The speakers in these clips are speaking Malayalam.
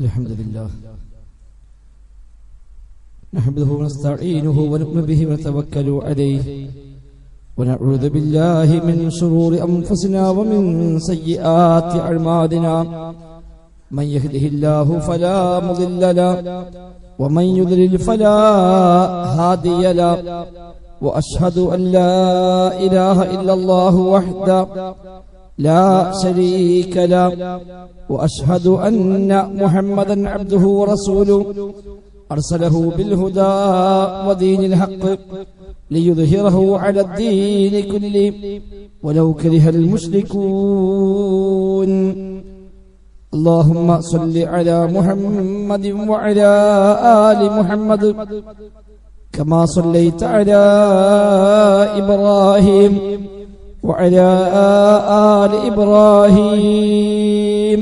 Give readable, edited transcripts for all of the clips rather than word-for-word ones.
الحمد لله نحمده ونستعينه ونؤمن به ونتوكل عليه ونعوذ بالله من شرور أنفسنا ومن سيئات أعمالنا من يهده الله فلا مضل له ومن يضلل فلا هادي له وأشهد أن لا إله إلا الله وحده لا شريك له وأشهد أن محمدا عبده ورسوله أرسله بالهدى ودين الحق ليظهره على الدين كله ولو كره المشركون اللهم صل على محمد وعلى آل محمد كما صليت على إبراهيم وعلى آل إبراهيم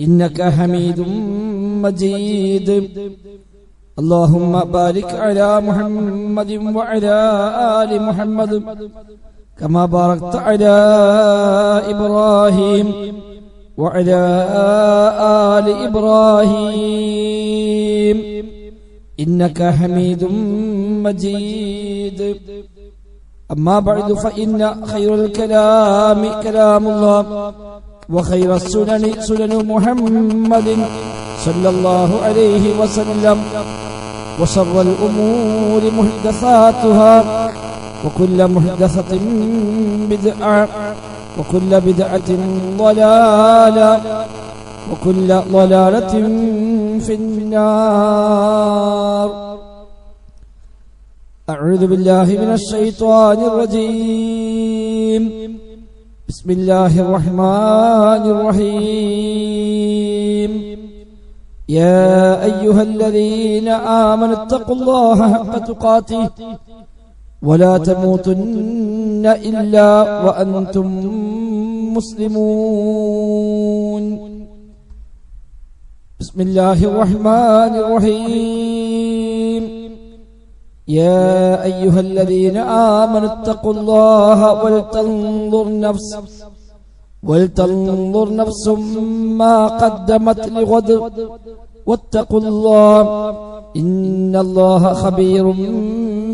إنك حميد مجيد اللهم بارك على محمد وعلى آل محمد كما باركت على إبراهيم وعلى آل إبراهيم إنك حميد مجيد أما بعد فإن خير الكلام كلام الله وخير السنن سنن محمد صلى الله عليه وسلم وشر الأمور محدثاتها وكل محدثة بدعة وكل بدعة ضلالة وكل ضلالة في النار أعوذ بالله من الشيطان الرجيم بسم الله الرحمن الرحيم يا أيها الذين آمنوا اتقوا الله حق تقاته ولا تموتن إلا وأنتم مسلمون بسم الله الرحمن الرحيم يا أيها الذين آمنوا اتقوا الله ولتنظر نفس ما قدمت لغد واتقوا الله إن الله خبير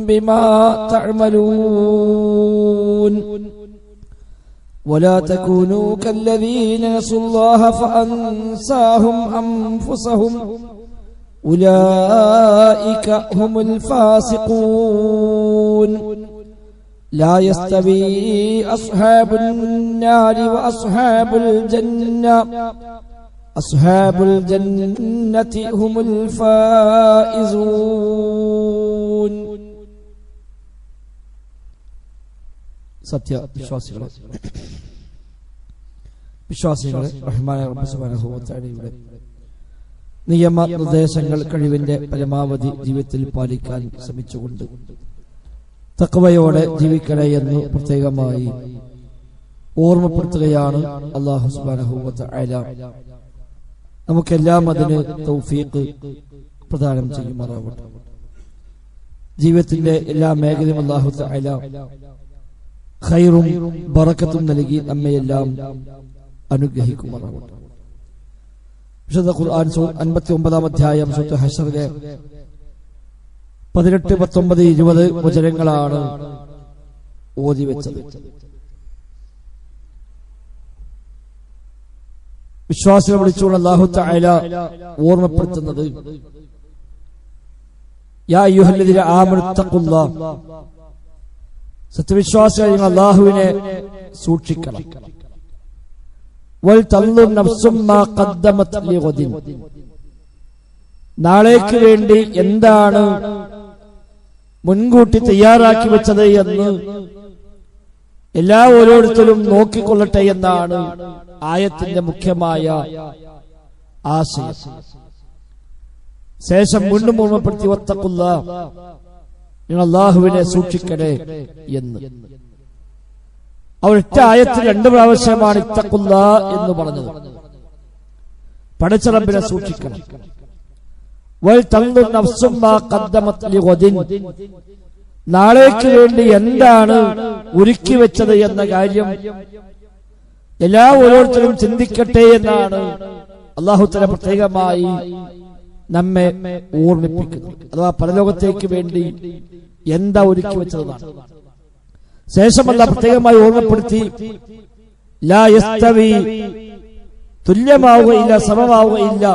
بما تعملون ولا تكونوا كالذين نسوا الله فأنساهم أنفسهم أولئك هم الفاسقون لا يستوي أصحاب النار وأصحاب الجنة أصحاب الجنة هم الفائزون സത്യ വിശ്വാസികളെ റഹ്മാനായ റബ്ബ് സുബ്ഹാനഹു വ തആലയുടെ നിയമ നിർദ്ദേശങ്ങൾ കഴിവിന്റെ പരമാവധി ജീവിതത്തിൽ പാലിക്കാൻ ശ്രമിച്ചുകൊണ്ട് തഖ്വയോടെ ജീവിക്കണേ എന്ന് പ്രത്യേകമായി ഓർമ്മപ്പെടുത്തുകയാണ് അല്ലാഹു സുബ്ഹാനഹു വ തആല നമുക്കെല്ലാം അതിന് തൗഫീഖ് പ്രദാനം ചെയ്യുമാറാവട്ടെ. ജീവിതത്തിന്റെ എല്ലാ മേഖലയും അല്ലാഹു തആല ഖൈറും ബറക്കത്തും നൽകി നമ്മയെല്ലാം അനുഗ്രഹിക്കുമാറാവട്ടെ. വിശുദ്ധ ഖുർആൻ 59-ാം അധ്യായം സൂറത്ത് ഹശ്റിലെ 18, 19, 20 വചനങ്ങളാണ് ഓതി വെച്ചത്. വിശ്വാസികളെ വിളിച്ചുകൊണ്ട് അല്ലാഹു തആല ഓർമ്മപ്പെടുത്തുന്നത് യാ അയ്യുഹല്ലദീന ആമനു തഖുല്ലാഹ്, സത്യവിശ്വാസികളെ നിങ്ങൾ അല്ലാഹുവിനെ സൂക്ഷിക്കണം. വൽ തൻദുർ നഫ്സും മാ ഖദ്ദമത് ലിഗദിൻ, നാളേക്ക് വേണ്ടി എന്താണ് മുൻകൂട്ടി തയ്യാറാക്കി വെച്ചത് എന്ന് എല്ലാ ഓരോരുത്തരും നോക്കിക്കൊള്ളട്ടെ എന്നാണ് ആയത്തിന്റെ മുഖ്യമായ ആശയം. ശേഷം വീണ്ടും ഓർമ്മപ്പെടുത്തി വത്തഖുല്ലാഹ്, നിങ്ങൾ അല്ലാഹുവിനെ സൂക്ഷിക്കണേ എന്ന്. ഒറ്റ ആയത്തിൽ 2 പ്രാവശ്യമാണ് ഇത്തഖുല്ലാഹ് എന്ന് പറഞ്ഞത്. പടച്ച റബ്ബിനെ സൂക്ഷിക്കണം. വൽ തൻദുർ നഫ്സും മാ ഖദ്ദമത് ലിഗദിൻ, നാളേക്ക് വേണ്ടി എന്താണ് ഒരുക്കി വെച്ചത് എന്ന കാര്യം എല്ലാ ഓരോരുത്തരും ചിന്തിക്കട്ടെ എന്നാണ് അല്ലാഹു തആല പ്രത്യേകമായി നമ്മെ ഓർമ്മിപ്പിക്കുന്നു. അഥവാ പരലോകത്തേക്ക് വേണ്ടി എന്താ ഒരുക്കി വെച്ചതാണ്. ശേഷം അല്ലാഹു പ്രത്യേകമായി ഓർമ്മപ്പെടുത്തി, ലാ യസ്തവി, തുല്യമാവുകയില്ല, സമമാവുകയില്ല,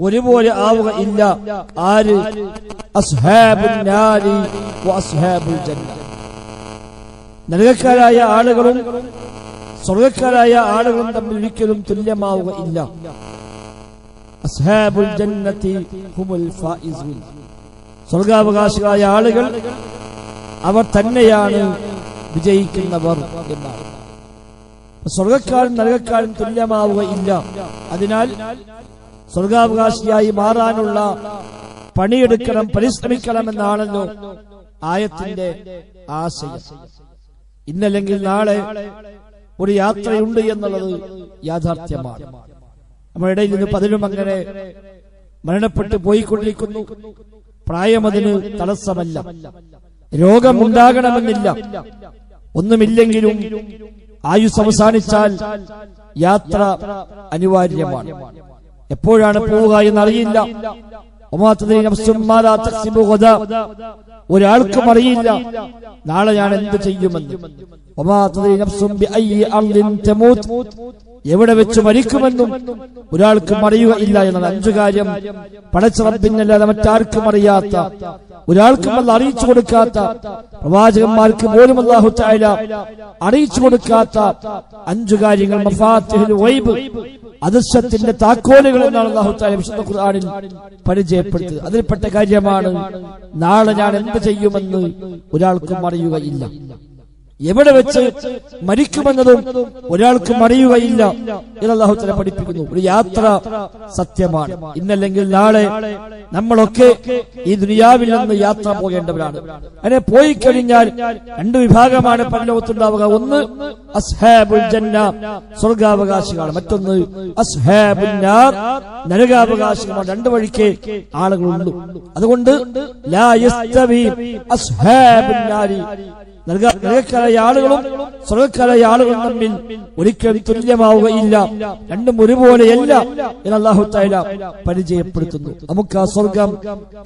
ഒരുപോലെ ആവുകയില്ല. ആര്? അസ്ഹാബുൻ നാരി വ അസ്ഹാബുൽ ജന്ന. നരകക്കാരായ ആളുകളും സ്വർഗക്കാരായ ആളുകളും തമ്മിൽ ഒരിക്കലും തുല്യമാവുകയില്ല. അസ്ഹാബുൽ ജന്നതി ഹുമുൽ ഫായിസൂൻ. സ്വർഗാവകാശികളായ ആളുകൾ അവർ തന്നെയാണ് വിജയിക്കുന്നവർ എന്നാണ്. സ്വർഗക്കാരും നരകക്കാരും തുല്യമാവുകയില്ല. അതിനാൽ സ്വർഗാവകാശിയായി മാറാനുള്ള പണിയെടുക്കണം, പരിശ്രമിക്കണം എന്നാണല്ലോ ആയത്തിന്റെ ആശയം. ഇന്നല്ലെങ്കിൽ നാളെ ഒരു യാത്രയുണ്ട് എന്നുള്ളത് യാഥാർത്ഥ്യമാണ്. നമ്മുടെ ഇടയിൽ നിന്ന് പലരും അങ്ങനെ മരണപ്പെട്ടു പോയിക്കൊണ്ടിരിക്കുന്നു. പ്രായമതിന് തടസ്സമല്ല, രോഗമുണ്ടാകണമെന്നില്ല. ഒന്നുമില്ലെങ്കിലും ആയുസ് അവസാനിച്ചാൽ യാത്ര അനിവാര്യമാണ്. എപ്പോഴാണ് പോവുക എന്നറിയില്ല. ഒരാൾക്കും അറിയില്ല നാളെ ഞാൻ എന്ത് ചെയ്യുമെന്ന്. എവിടെ വെച്ച് മരിക്കുമെന്നും ഒരാൾക്കും അറിയുകയില്ല എന്നാണ്. 5 കാര്യം പടച്ച റബ്ബിനല്ലാതെ മറ്റാർക്കും അറിയാത്ത, ഒരാൾക്കും അല്ലാഹു അറിയിച്ചു കൊടുക്കാത്ത, പ്രവാചകന്മാർക്ക് പോലും അല്ലാഹു തആല അറിയിച്ചു കൊടുക്കാത്ത 5 കാര്യങ്ങൾ മഫാത്തിഹുൽ ഗൈബ്, അദൃശ്യത്തിന്റെ താക്കോലുകൾ എന്നാണ് അല്ലാഹു തആല വിശുദ്ധ ഖുർആനിൽ പരിചയപ്പെടുത്തിയത്. അതിൽപ്പെട്ട കാര്യമാണ് നാളെ ഞാൻ എന്ത് ചെയ്യുമെന്ന് ഒരാൾക്കും അറിയുകയില്ല. എവിടെ വെച്ച് മരിക്കുമെന്നതും ഒരാൾക്കും അറിയുകയില്ല എന്ന് അല്ലാഹു തആല പഠിപ്പിക്കുന്നു. ഒരു യാത്ര സത്യമാണ്. ഇന്നല്ലെങ്കിൽ നാളെ നമ്മളൊക്കെ ഈ ദുനിയാവിൽ നിന്ന് യാത്ര പോകേണ്ടവരാണ്. അങ്ങനെ പോയി കഴിഞ്ഞാൽ 2 വിഭാഗമാണ് പരലോകത്തുണ്ടാവുക. ഒന്ന് അസ്ഹാബുൽ ജന്ന, സ്വർഗാവകാശികളാണ്. മറ്റൊന്ന് അസ്ഹാബുൻ നാർ, നരകാവകാശികളാണ്. 2 വഴിക്ക് ആളുകളുണ്ട്. അതുകൊണ്ട് ലാ യസ്തവി അസ്ഹാബുൻ നാരി, നരകക്കാരായ ആളുകളും സ്വർഗക്കാരായ ആളുകളും തമ്മിൽ ഒരിക്കലും തുല്യമാവുകയില്ല. 2 ഒരുപോലെയല്ല എന്ന് അല്ലാഹു തആല പരിചയപ്പെടുത്തുന്നു. നമുക്ക് ആ സ്വർഗം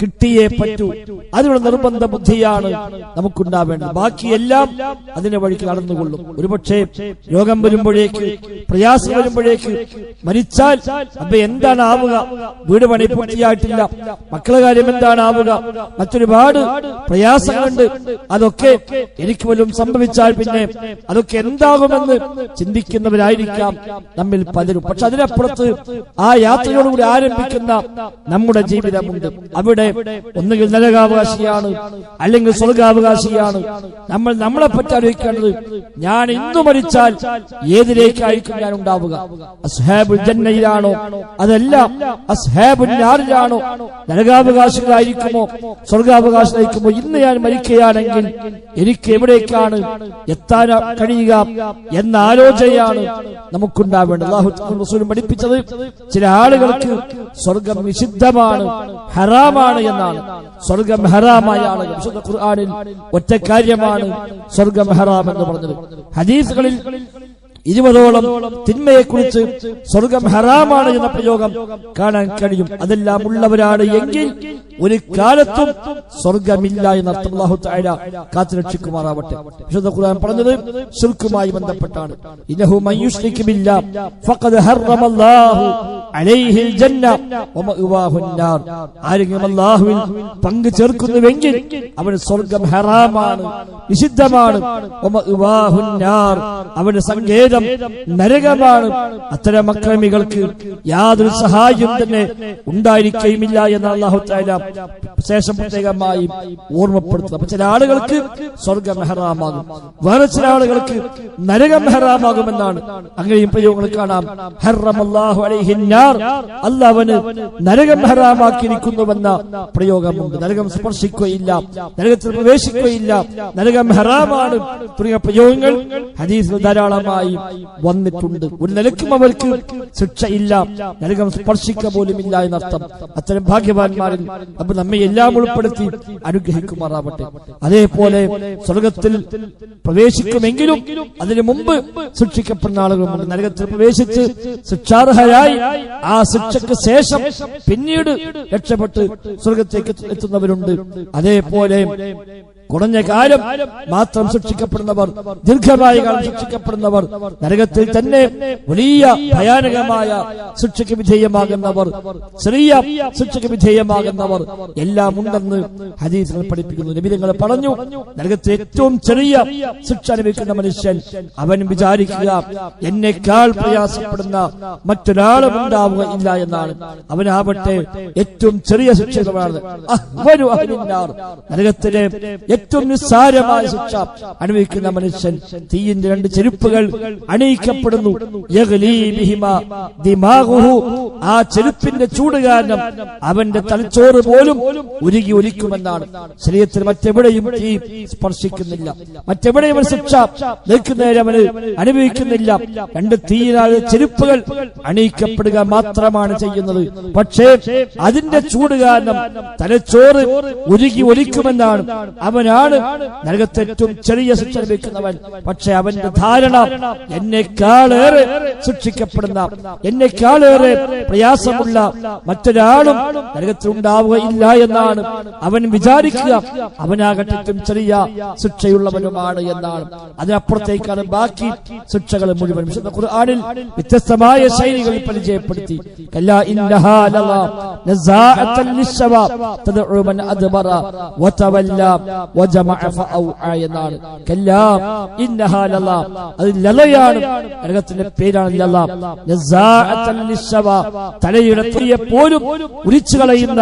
കിട്ടിയേ പറ്റൂ. അതിനുള്ള നിർബന്ധ ബുദ്ധിയാണ് നമുക്കുണ്ടാവേണ്ടത്. ബാക്കിയെല്ലാം അതിന്റെ വഴിക്ക് നടന്നുകൊള്ളും. ഒരുപക്ഷെ രോഗം വരുമ്പോഴേക്ക്, പ്രയാസം വരുമ്പോഴേക്ക്, മരിച്ചാൽ അപ്പൊ എന്താണ് ആവുക? വീട് പണി പൂർത്തിയായിട്ടില്ല, മക്കളുടെ കാര്യം എന്താണ് ആവുക? മറ്റൊരുപാട് പ്രയാസങ്ങളുണ്ട്. അതൊക്കെ എനിക്ക് പോലും സംഭവിച്ചാൽ പിന്നെ അതൊക്കെ എന്താകുമെന്ന് ചിന്തിക്കുന്നവരായിരിക്കാം നമ്മിൽ പലരും. പക്ഷെ അതിനപ്പുറത്ത് ആ യാത്രയോടുകൂടി ആരംഭിക്കുന്ന നമ്മുടെ ജീവിതമുണ്ട്. അവിടെ ഒന്നുകിൽ നരകാവകാശിയാണ്, അല്ലെങ്കിൽ സ്വർഗാവകാശിയാണ്. നമ്മൾ നമ്മളെ പറ്റി ആലോചിക്കേണ്ടത്, ഞാൻ ഇന്നു മരിച്ചാൽ ഏതിലേക്കായിരിക്കും ഞാൻ ഉണ്ടാവുക? അസ്ഹാബുൽ ജന്നയിലാണോ, അതല്ല അസ്ഹാബുൻ നാറിലാണോ? നരകാവകാശികളായിരിക്കുമോ സ്വർഗാവകാശികളായിരിക്കുമോ? ഇന്ന് ഞാൻ മരിക്കുകയാണെങ്കിൽ എനിക്ക് എവിടേക്കാണ് എത്താൻ കഴിയുക എന്ന ആലോചനയാണ് നമുക്കുണ്ടാവേണ്ടത്. അല്ലാഹു റസൂലും പഠിപ്പിച്ചത്, ചില ആളുകൾക്ക് സ്വർഗം നിഷിദ്ധമാണ്, ഹറാമാണ് എന്നാണ്. സ്വർഗം ഹറാമായ ആളുകൾ, വിശുദ്ധ ഖുർആനിൽ ഒറ്റ കാര്യമാണ് സ്വർഗം ഹറാം എന്ന് പറഞ്ഞത്. ഹദീസുകളിൽ 20ഓളം തിന്മയെക്കുറിച്ച് സ്വർഗം ഹറാമാണ് എന്ന പ്രയോഗം കാണാൻ കഴിയും. അതെല്ലാം ഉള്ളവരാണ് എങ്കിൽ ഒരു കാലത്തും സ്വർഗമില്ല എന്നർത്ഥം. അല്ലാഹു തആല കാത്തുരക്ഷിക്കുമാറാവട്ടെ. വിശുദ്ധ ഖുർആൻ പറഞ്ഞത് ശിർക്കുമായി ബന്ധപ്പെട്ടാണ്. ഇന്നഹു മൻ യുശ്രിക് ബില്ലാഹ് ഫഖദ് ഹറമല്ലാഹു അലൈഹിൽ ജന്ന വമഅവാഹുൻ നാർ. ആരെങ്കിലും അല്ലാഹുവിൽ പങ്കു ചേർക്കുന്നുവെങ്കിൽ അവന് സ്വർഗം ഹറാമാണ്, നിഷിദ്ധമാണ്. വമഅവാഹുൻ നാർ, അവന്റെ സങ്കേതം നരകമാണ്. അത്തരം അക്രമികൾക്ക് യാതൊരു സഹായം തന്നെ ഉണ്ടായിരിക്കുകയുമില്ല എന്ന് അല്ലാഹു തആല ശേഷം പ്രത്യേകമായി ഓർമ്മപ്പെടുത്തുന്നു. അപ്പൊ ചില ആളുകൾക്ക് സ്വർഗം ഹറാമാകും, വേറെ ചില ആളുകൾക്ക് നരകം ഹറാമാകുമെന്നാണ്. അങ്ങനെയും പ്രയോഗങ്ങൾ കാണാം. ഹറമല്ലാഹു അലൈഹിൻ നാർ, അല്ലാഹുവിന് നരകം ഹറാമാക്കിയിരിക്കുന്നുവെന്ന പ്രയോഗമുണ്ട്. നരകം സ്പർശിക്കുകയില്ല, നരകത്തിൽ പ്രവേശിക്കുകയില്ല, നരകം ഹറാമാണ് തുടങ്ങിയ പ്രയോഗങ്ങൾ ഹദീസിൽ ധാരാളമായി വന്നിട്ടുണ്ട്. ഒരു നിലയ്ക്കും അവർക്ക് ശിക്ഷയില്ല, നരകം സ്പർശിക്കുക പോലുമില്ല എന്നർത്ഥം. അത്തരം ഭാഗ്യവാന്മാരിൽ അപ്പൊ നമ്മെ എല്ലാം ഉൾപ്പെടുത്തി അനുഗ്രഹിക്കുമാറാവട്ടെ. അതേപോലെ സ്വർഗത്തിൽ പ്രവേശിക്കുമെങ്കിലും അതിനു മുമ്പ് ശിക്ഷിക്കപ്പെടുന്ന ആളുകളുമുണ്ട്. നരകത്തിൽ പ്രവേശിച്ച് ശിക്ഷാർഹരായി ആ ശിക്ഷയ്ക്ക് ശേഷം പിന്നീട് രക്ഷപ്പെട്ട് സ്വർഗത്തേക്ക് എത്തുന്നവരുണ്ട്. അതേപോലെ കുറഞ്ഞ കാലം മാത്രം ശിക്ഷിക്കപ്പെടുന്നവർ, ദീർഘമായ കാലം ശിക്ഷിക്കപ്പെടുന്നവർ, നരകത്തിൽ തന്നെ വലിയ ഭയാനകമായ ശിക്ഷയ്ക്ക് വിധേയമാകുന്നവർ, ചെറിയ ശിക്ഷയ്ക്ക് വിധേയമാകുന്നവർ എല്ലാം ഉണ്ടെന്ന് ഹദീസുകൾ പഠിപ്പിക്കുന്നു. നബി തങ്ങൾ പറഞ്ഞു, നരകത്തിൽ ഏറ്റവും ചെറിയ ശിക്ഷ അനുഭവിക്കുന്ന മനുഷ്യൻ അവൻ വിചാരിക്കുക എന്നെക്കാൾ പ്രയാസപ്പെടുന്ന മറ്റൊരാളും ഉണ്ടാവുക ഇല്ല എന്നാണ്. അവനാവട്ടെ ഏറ്റവും ചെറിയ ശിക്ഷകളാണ്. നരകത്തിലെ ഏറ്റവും നിസ്സാരമായ ശിക്ഷ അനുഭവിക്കുന്ന മനുഷ്യൻ തീയിന്റെ 2 ചെരുപ്പുകൾ അണിയിക്കപ്പെടുന്നു. ആ ചെരുപ്പിന്റെ ചൂട് കാരണം അവന്റെ തലച്ചോറ് പോലും ഉരുകി ഒലിക്കുമെന്നാണ്. ശരീരത്തിൽ മറ്റെവിടെയും തീ സ്പർശിക്കുന്നില്ല, മറ്റെവിടെയും ശിക്ഷ നിൽക്കുന്നവരെ അവന് അനുഭവിക്കുന്നില്ല. 2 തീയിലായ ചെരുപ്പുകൾ അണിയിക്കപ്പെടുക മാത്രമാണ് ചെയ്യുന്നത്. പക്ഷേ അതിന്റെ ചൂട് കാരണം തലച്ചോറ് ഉരുകി ഒലിക്കുമെന്നാണ്. അവനാണ് നരകത്തെ ഏറ്റവും ചെറിയ ശിക്ഷ ലഭിക്കുന്നവൻ. പക്ഷെ അവന്റെ ധാരണ എന്നെക്കാളേറെ ശിക്ഷിക്കപ്പെടുന്ന, എന്നെക്കാളേറെ പ്രയാസമുള്ള മറ്റൊരാളും നരകത്തിൽ ഉണ്ടാവുകയില്ല എന്നാണ് അവൻ വിചാരിക്കുക. അവനാകട്ടെ ഏറ്റവും ചെറിയ ശിക്ഷയുള്ളവനുമാണ് എന്നാണ്. അതിനപ്പുറത്തേക്കാണ് ബാക്കി ശിക്ഷകൾ മുഴുവൻ. വിശുദ്ധ ഖുർആനിൽ വ്യത്യസ്തമായ ശൈലികൾ പരിചയപ്പെടുത്തി. കല്ലാ ഇന്നഹാ ലളാ നസാഅത്തൻ ലിശ്ശവാ തദ്ഉ മൻ അദ്ബറ വതവല്ല വജമഅ ഫഔഅ എന്നാണ്. കല്ലാ ഇന്നഹാ ലളാ, അത് ലളയാണ്, നരകത്തിന്റെ പേരാണ് ലളാ. നസാഅത്തൻ ലിശ്ശവാ, തലയുടെ തീയെ പോലും ഉരിച്ചു കളയുന്ന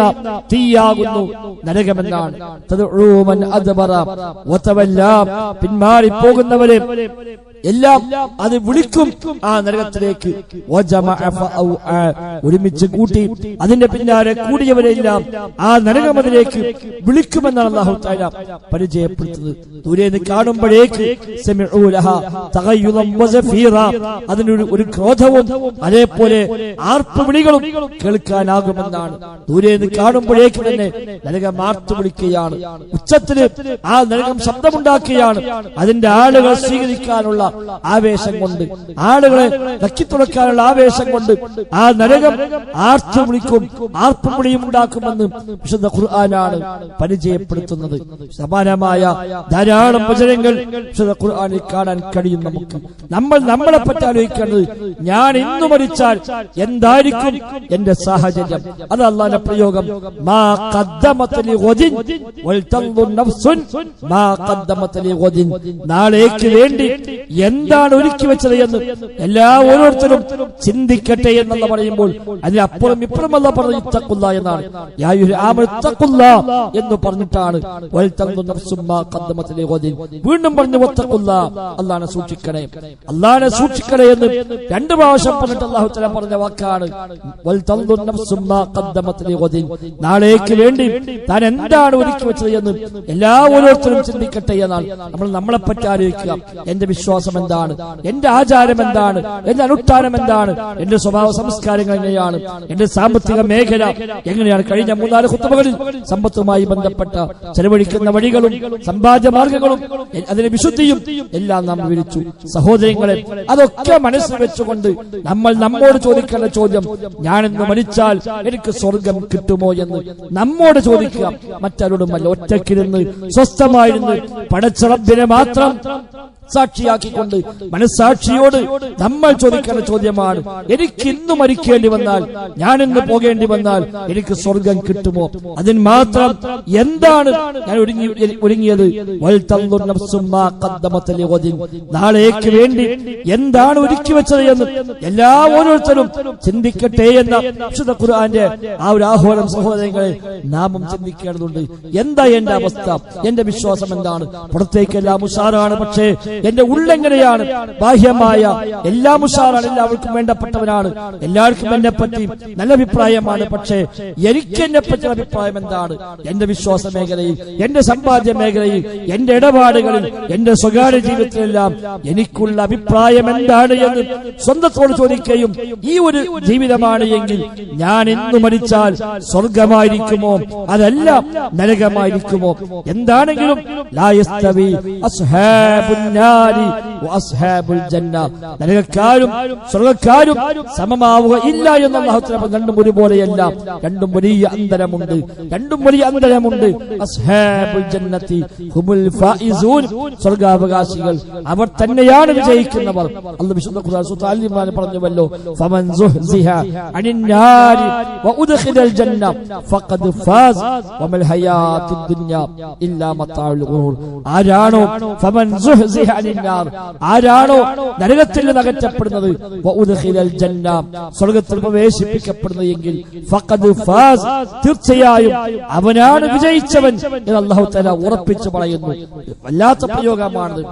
തീയാകുന്നു നരകമെന്നാണ്. തദ്ഉ മൻ അദ്ബറ വതവല്ല, പിന്മാറി പോകുന്നവരെ എല്ലാം അത് വിളിക്കും ആ നരകത്തിലേക്ക്. ഒരുമിച്ച് കൂട്ടി അതിന്റെ പിന്നാലെ കൂടിയവരെല്ലാം ആ നരകമതിലേക്ക് വിളിക്കുമെന്നാണ് അല്ലാഹു തആല പരിചയപ്പെടുത്തുന്നത്. ദൂരെ നിന്ന് കാണുമ്പോഴേക്ക് അതിനൊരു ക്രോധവും അതേപോലെ ആർപ്പുവിളികളും കേൾക്കാനാകുമെന്നാണ്. ദൂരെ നിന്ന് കാണുമ്പോഴേക്ക് തന്നെ നരകം ആർത്തു വിളിക്കുകയാണ്. ഉച്ചത്തില് ആ നരകം ശബ്ദമുണ്ടാക്കുകയാണ്. അതിന്റെ ആളുകൾ സ്വീകരിക്കാനുള്ള ആവേശം കൊണ്ട്, ആളുകളെ നക്കിത്തുടക്കാനുള്ള ആവേശം കൊണ്ട് ആ നരകം ആർത്തു വിളിക്കും, ആർപ്പുവിളിയും ഉണ്ടാക്കുമെന്ന് വിശുദ്ധ ഖുർആനാണ് പരിചയപ്പെടുത്തുന്നത്. സമാനമായ ധാരാളം വചനങ്ങൾ വിശുദ്ധ ഖുർആനിൽ കാണാൻ കഴിയും. നമുക്ക് നമ്മളെ പറ്റി ആലോചിക്കേണ്ടത്, ഞാൻ ഇന്നു മരിച്ചാൽ എന്തായിരിക്കും എന്റെ സാഹചര്യം? അത് അല്ലാഹുവിന്റെ പ്രയോഗം. മാ ഖദ്ദമത് ലിഗദിൻ വൽതൻദുർ നഫ്സുൻ മാ ഖദ്ദമത് ലിഗദിൻ, നാളേക്ക് വേണ്ടി എന്താണ് ഒരുക്കി വെച്ചത് എന്ന് ഓരോരുത്തരും ചിന്തിക്കട്ടെ എന്നുള്ള പറയുമ്പോൾ അതിനപ്പുറം ഇപ്പുറം അല്ലാഹു പറഞ്ഞു ഇത്തഖുല്ലാ എന്നാണ്. യാ അയ്യുഹൽ ആമനു ഇത്തഖുല്ലാ എന്ന് പറഞ്ഞിട്ടാണ് വൽതൻദുർ നഫ്സുൻ മാ ഖദ്ദമത് ലിഗദിൻ വീണ്ടും പറഞ്ഞു വത്തഖുല്ലാ, അല്ലാഹുവിനെ സൂക്ഷിക്കണേ, അല്ലാഹുവിനെ സൂക്ഷിക്കണേ എന്ന് 2 പ്രാവശ്യം പറഞ്ഞിട്ട് അല്ലാഹു തആല പറഞ്ഞ വാക്കാണ് വൽതൻദുർ നഫ്സുൻ മാ ഖദ്ദമത് ലിഗദിൻ. നാളേക്ക് വേണ്ടി താൻ എന്താണ് ഒരുക്കി വെച്ചത് എന്ന് ഓരോരുത്തരും ചിന്തിക്കട്ടെ എന്നാണ്. നമ്മളെ പറ്റി ആലോചിക്കുക. എന്റെ വിശ്വാസം എന്താണ്? എന്റെ ആചാരം എന്താണ്? എന്റെ അനുഷ്ഠാനം എന്താണ്? എന്റെ സ്വഭാവ സംസ്കാരങ്ങൾ എങ്ങനെയാണ്? എന്റെ സാമ്പത്തിക മേഖല എങ്ങനെയാണ്? കഴിഞ്ഞ 3-4 ഖുത്ബകളിൽ സമ്പത്തുമായി ബന്ധപ്പെട്ട ചെലവഴിക്കുന്ന വഴികളും സമ്പാദ്യ മാർഗങ്ങളും അതിന്റെ വിശുദ്ധിയും എല്ലാം നാം വിവരിച്ചു. സഹോദരങ്ങളെ, അതൊക്കെ മനസ്സിൽ വെച്ചുകൊണ്ട് നമ്മോട് ചോദിക്കേണ്ട ചോദ്യം, ഞാനിന്ന് മരിച്ചാൽ എനിക്ക് സ്വർഗം കിട്ടുമോ എന്ന് നമ്മോട് ചോദിക്കുക. മറ്റാരോടുമല്ല. ഒറ്റക്കിരുന്ന് സ്വസ്ഥമായിരുന്ന് പടച്ച റബ്ബിനെ മാത്രം സാക്ഷിയാക്കിക്കൊണ്ട് മനസ്സാക്ഷിയോട് നമ്മൾ ചോദിക്കേണ്ട ചോദ്യമാണ്, എനിക്ക് ഇന്ന് മരിക്കേണ്ടി വന്നാൽ, ഞാൻ ഇന്ന് പോകേണ്ടി വന്നാൽ എനിക്ക് സ്വർഗം കിട്ടുമോ? അതിന് മാത്രം എന്താണ് ഞാൻ ഒരുങ്ങിയത്? നാളേക്ക് വേണ്ടി എന്താണ് ഒരുക്കി വെച്ചത് എന്ന് ഓരോരുത്തരും ചിന്തിക്കട്ടെ എന്ന വിശുദ്ധ ഖുർആന്റെ ആ ഒരു ആഹ്വാനം സഹോദരങ്ങളെ നാമും ചിന്തിക്കേണ്ടതുണ്ട്. എന്താ എന്റെ അവസ്ഥ? എന്റെ വിശ്വാസം എന്താണ്? പുറത്തേക്കെല്ലാം ഉഷാറാണ്, പക്ഷേ എന്റെ ഉള്ളെങ്ങനെയാണ്? ബാഹ്യമായ എല്ലാം ഉഷാറാണ്, എല്ലാവർക്കും വേണ്ടപ്പെട്ടവനാണ്, എല്ലാവർക്കും എന്നെ പറ്റി നല്ല അഭിപ്രായമാണ്, പക്ഷേ എനിക്ക് എന്നെ പറ്റി അഭിപ്രായം എന്താണ്? എന്റെ വിശ്വാസ മേഖലയിൽ, എന്റെ സമ്പാദ്യ മേഖലയിൽ, എന്റെ ഇടപാടുകളിൽ, എന്റെ സ്വകാര്യ ജീവിതത്തിലെല്ലാം എനിക്കുള്ള അഭിപ്രായം എന്താണ് എന്ന് സ്വന്തത്തോട് ചോദിക്കുകയും, ഈ ഒരു ജീവിതമാണ് എങ്കിൽ ഞാൻ ഇന്ന് മരിച്ചാൽ സ്വർഗമായിരിക്കുമോ അതല്ല നരകമായിരിക്കുമോ? എന്താണെങ്കിലും ലാ യസ്തവി അസ്ഹാബുൻ അനിന്നാരി വഅസ്ഹാബുൽ ജന്ന. നരകക്കാരും സ്വർഗ്ഗക്കാരും സമമാവുക ഇല്ല എന്ന് അല്ലാഹു തആല. രണ്ടും ഒരുപോലെയല്ല, രണ്ടും വലിയ അന്തരമുണ്ട്, അസ്ഹാബുൽ ജന്നത്തി ഹുമുൽ ഫായിസൂൻ, സ്വർഗ്ഗാവകാശികൾ അവർ തന്നെയാണ് വിജയിക്കുന്നവർ. അല്ലാഹു വിശുദ്ധ ഖുർആൻ സൂറത്ത് അൽ ഇംറാൻ പറഞ്ഞുവല്ലോ, ഫമൻ സുഹ്സിഹ അനിന്നാരി വഉദ്ഖിലൽ ജന്ന ഫഖദ് ഫാസ് വമൽ ഹയാത്തുദ് ദുനിയ ഇല്ലാ മതാഉൽ ഗുറൂർ. ആരാണോ ഫമൻ സുഹ്സിഹ അനിന്നാർ, ആരാണോ നരകത്തിൽ നിന്ന് അകറ്റപ്പെടുന്നത്, വഉദ്ഖിലൽ ജന്ന സ്വർഗ്ഗത്തിൽ പ്രവേശിപ്പിക്കപ്പെടുന്നത് എങ്കിൽ ഫഖദ് ഫാസ് തീർച്ചയായും അവനാണ് വിജയിച്ചവൻ എന്ന് അല്ലാഹു തആല ഉറപ്പിച്ചു പറയുന്നു. വല്ലാത്ത പ്രയോഗമാണ്.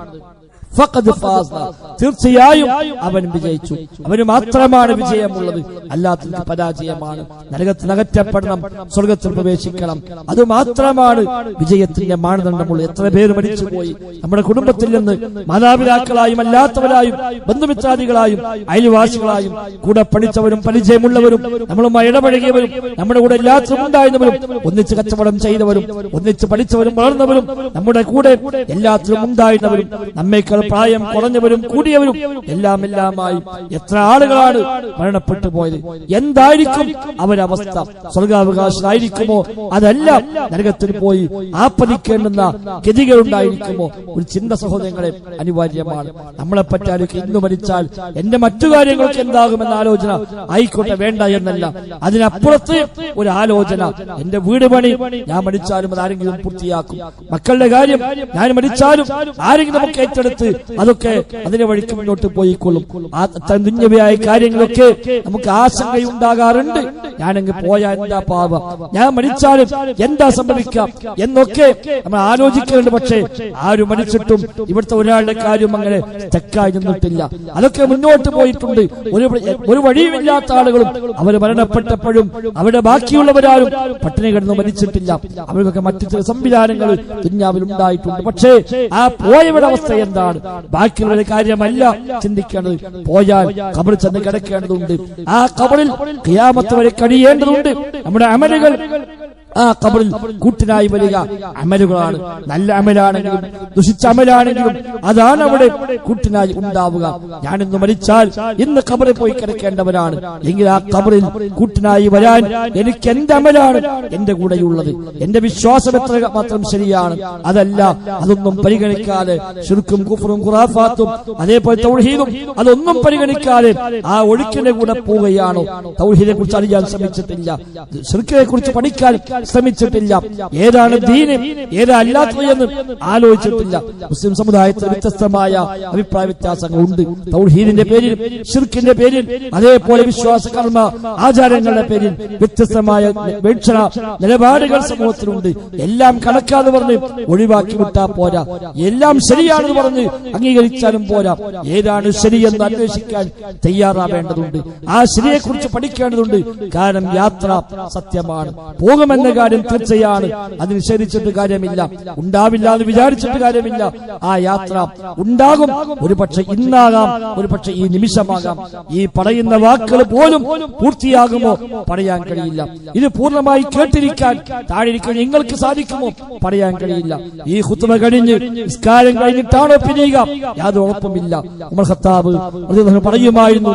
ഫഖദ് ഫാസ്, തീർച്ചയായും അവൻ വിജയിച്ചു, അവന് മാത്രമാണ് വിജയമുള്ളത്, അല്ലാത്തവർക്ക് പരാജയമാണ്. നരകത്തിൽ അകറ്റപ്പെടണം, സ്വർഗത്തിൽ പ്രവേശിക്കണം, അത് മാത്രമാണ് വിജയത്തിന്റെ മാനദണ്ഡമുള്ളത്. എത്ര പേര് മരിച്ചുപോയി നമ്മുടെ കുടുംബത്തിൽ നിന്ന്, മാതാപിതാക്കളായും അല്ലാത്തവരായും ബന്ധുമിത്രാദികളായും അയൽവാസികളായും കൂടെ പഠിച്ചവരും പരിചയമുള്ളവരും നമ്മളുമായി ഇടപഴകിയവരും നമ്മുടെ കൂടെ എല്ലാത്തിലും ഉണ്ടായിരുന്നവരും ഒന്നിച്ച് കച്ചവടം ചെയ്തവരും ഒന്നിച്ച് പഠിച്ചവരും വളർന്നവരും നമ്മുടെ കൂടെ എല്ലാത്തിലും ഉണ്ടായിരുന്നവരും നമ്മേക്കാൾ പ്രായം കുറഞ്ഞവരും കൂടിയവരും എല്ലാമായി എത്ര ആളുകളാണ് മരണപ്പെട്ടു പോയത്. എന്തായിരിക്കും അവരവസ്ഥ? സ്വർഗാവകാശമായിരിക്കുമോ? അതല്ല നരകത്തിൽ പോയി ആപ്പതിക്കേണ്ടുന്ന ഗതികളുണ്ടായിരിക്കുമോ? ഒരു ചിന്ത സഹോദരങ്ങളെ അനിവാര്യമാണ്. നമ്മളെപ്പറ്റി ആരൊക്കെ ഇന്ന് മരിച്ചാൽ എന്റെ മറ്റു കാര്യങ്ങൾക്ക് എന്താകുമെന്ന ആലോചന ആയിക്കോട്ടെ, വേണ്ട എന്നല്ല, അതിനപ്പുറത്ത് ഒരു ആലോചന. എന്റെ വീട് പണി ഞാൻ മരിച്ചാലും അതാരെങ്കിലും പൂർത്തിയാക്കും. മക്കളുടെ കാര്യം ഞാൻ മരിച്ചാലും ആരെങ്കിലും നമുക്ക് ഏറ്റെടുത്ത് അതൊക്കെ അതിനെ വഴിക്ക് മുന്നോട്ട് പോയിക്കൊള്ളും. ആ ദുന്യവയായ കാര്യങ്ങളൊക്കെ നമുക്ക് ആശങ്കയുണ്ടാകാറുണ്ട്. ഞാനെങ്കിൽ പോയാൽ എന്താ പാപം, ഞാൻ മരിച്ചാലും എന്താ സംഭവിക്കാം എന്നൊക്കെ നമ്മൾ ആലോചിക്കുന്നുണ്ട്. പക്ഷേ ആരും മരിച്ചിട്ടും ഇവിടുത്തെ ഒരാളുടെ കാര്യം അങ്ങനെ തെക്കായി നിന്നിട്ടില്ല. അതൊക്കെ മുന്നോട്ട് പോയിട്ടുണ്ട്. ഒരു വഴിയുമില്ലാത്ത ആളുകളും അവർ മരണപ്പെട്ടപ്പോഴും അവരുടെ ബാക്കിയുള്ളവരാരും പട്ടിണി കിടന്ന് മരിച്ചിട്ടില്ല. അവർക്കൊക്കെ മറ്റു ചില സംവിധാനങ്ങൾ ദുന്യാവിൽ ഉണ്ടായിട്ടുണ്ട്. പക്ഷേ ആ പോയവരുടെ അവസ്ഥ എന്താണ്? ബാക്കിയുള്ള കാര്യമല്ല ചിന്തിക്കേണ്ടത്. പോയാൽ ഖബറിൽ ചെന്ന് കിടക്കേണ്ടതുണ്ട്. ആ ഖബറിൽ ഖിയാമത്ത് വരെ കഴിയേണ്ടതുണ്ട്. നമ്മുടെ അമലുകൾ ആ ഖബറിൽ കൂട്ടിനായി വരിക അമലുകളാണ്. നല്ല അമലാണെങ്കിലും ദുഷിച്ച അമലാണെങ്കിലും അതാണ് അവിടെ കൂട്ടിനായി ഉണ്ടാവുക. ഞാനിന്ന് മരിച്ചാൽ ഇന്ന് ഖബറിൽ പോയി കിടക്കേണ്ടവരാണ് എങ്കിൽ ആ ഖബറിൽ കൂട്ടിനായി വരാൻ എനിക്ക് എന്റെ അമലാണ് എന്റെ കൂടെയുള്ളത്. എന്റെ വിശ്വാസം എത്ര മാത്രം ശരിയാണ്, അതല്ല അതൊന്നും പരിഗണിക്കാതെ ശിർക്കും കുഫ്റും ഖുറാഫാത്തും അതേപോലെ തൗഹീദും അതൊന്നും പരിഗണിക്കാതെ ആ ഒഴുക്കിന്റെ കൂടെ പോവുകയാണോ? തൗഹീദിനെ കുറിച്ച് അറിയാൻ ശ്രമിച്ചിട്ടില്ല, ശിർക്കിനെ കുറിച്ച് പഠിക്കാൻ ശ്രമിച്ചിട്ടില്ല, ഏതാണ് ദീന് ഏതാ അല്ലാത്തത് എന്ന് ആലോചിച്ചിട്ടില്ല. മുസ്ലിം സമുദായത്തിൽ വ്യത്യസ്തമായ അഭിപ്രായ വ്യത്യാസങ്ങളുണ്ട്. തൗഹീദിന്റെ പേരിൽ, ശിർക്കിന്റെ പേരിൽ, അതേപോലെ വിശ്വാസ കർമ്മ ആചാരങ്ങളുടെ പേരിൽ വ്യത്യസ്തമായ വീക്ഷണ നിലപാടുകൾ സമൂഹത്തിലുണ്ട്. എല്ലാം കണക്കാതെ പറഞ്ഞ് ഒഴിവാക്കി വിട്ടാ പോരാ, എല്ലാം ശരിയാണെന്ന് പറഞ്ഞ് അംഗീകരിച്ചാലും പോരാ. ഏതാണ് ശരിയെന്ന് അന്വേഷിക്കാൻ തയ്യാറാവേണ്ടതുണ്ട്. ആ ശരിയെക്കുറിച്ച് പഠിക്കേണ്ടതുണ്ട്. കാരണം യാത്ര സത്യമാണ്, പോകുമെന്ന കാര്യം തീർച്ചയാണ്. അത് നിഷേധിച്ചിട്ട് കാര്യമില്ല, ഉണ്ടാവില്ല എന്ന് വിചാരിച്ചിട്ട് കാര്യമില്ല. ആ യാത്ര ഉണ്ടാകും. ഒരു പക്ഷെ ഇന്നാകാം, ഒരു പക്ഷെ ഈ നിമിഷമാകാം. ഈ പറയുന്ന വാക്കുകൾ പോലും പൂർത്തിയാകുമോ പറയാൻ കഴിയില്ല. ഇത് പൂർണ്ണമായി കേട്ടിരിക്കാൻ താഴെയിരിക്കാൻ നിങ്ങൾക്ക് സാധിക്കുമോ പറയാൻ കഴിയില്ല. ഈ ഖുത്ബ കഴിഞ്ഞ് നിസ്കാരം കഴിഞ്ഞിട്ടാണോ പിരിയുക യാതൊരു ഉറപ്പുമില്ല. ഉമർ ഖത്താബ് പറയുമായിരുന്നു,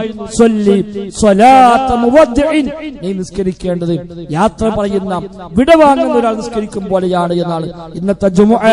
നീ നിസ്കരിക്കേണ്ടത് യാത്ര പറയുന്ന വിടവാങ്ങുന്ന ഒരാൾ നിസ്കരിക്കും പോലെയാണ് എന്നാണ്. ഇന്നത്തെ ജുമുഅ